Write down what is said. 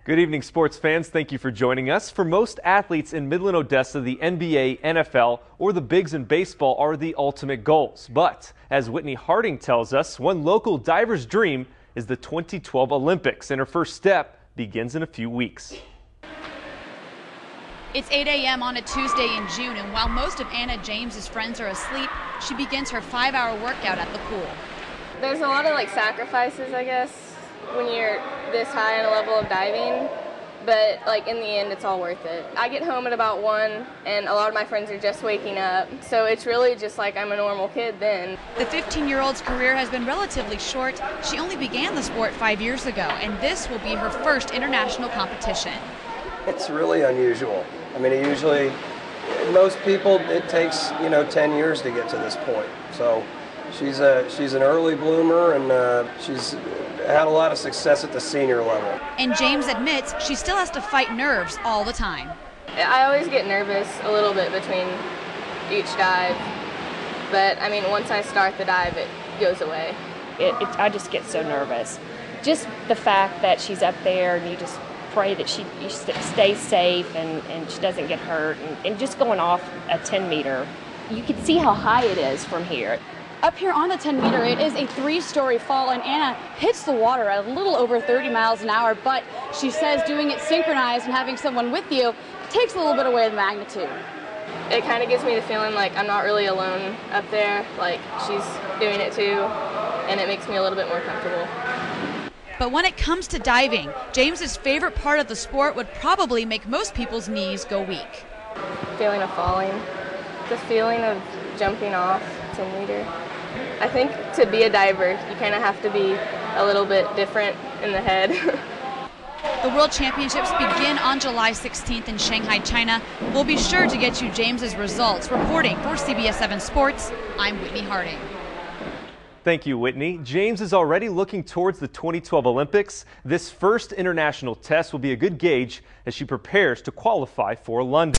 Good evening, sports fans. Thank you for joining us. For most athletes in Midland, Odessa, the NBA, NFL, or the bigs in baseball are the ultimate goals. But as Whitney Harding tells us, one local diver's dream is the 2012 Olympics, and her first step begins in a few weeks. It's 8 a.m. on a Tuesday in June, and while most of Anna James's friends are asleep, she begins her 5-hour workout at the pool. There's a lot of sacrifices, I guess, when you're this high on a level of diving, but in the end it's all worth it. I get home at about 1 and a lot of my friends are just waking up, so it's really just like I'm a normal kid then. The 15-year-old's career has been relatively short. She only began the sport 5 years ago, and this will be her first international competition. It's really unusual. I mean, most people, it takes 10 years to get to this point. So she's an early bloomer, and she's had a lot of success at the senior level. And James admits she still has to fight nerves all the time. I always get nervous a little bit between each dive, but I mean, once I start the dive, it goes away. I just get so nervous. Just the fact that she's up there and you just pray that she stays safe and she doesn't get hurt, and just going off a 10-meter. You can see how high it is from here. Up here on the 10-meter, it is a 3-story fall, and Anna hits the water at a little over 30 miles an hour, but she says doing it synchronized and having someone with you takes a little bit away the magnitude. It kind of gives me the feeling like I'm not really alone up there, like she's doing it too, and it makes me a little bit more comfortable. But when it comes to diving, James's favorite part of the sport would probably make most people's knees go weak. Feeling of falling, the feeling of jumping off 10-meter. I think to be a diver, you kind of have to be a little bit different in the head. The World Championships begin on July 16th in Shanghai, China. We'll be sure to get you James's results. Reporting for CBS 7 Sports, I'm Whitney Harding. Thank you, Whitney. James is already looking towards the 2012 Olympics. This first international test will be a good gauge as she prepares to qualify for London.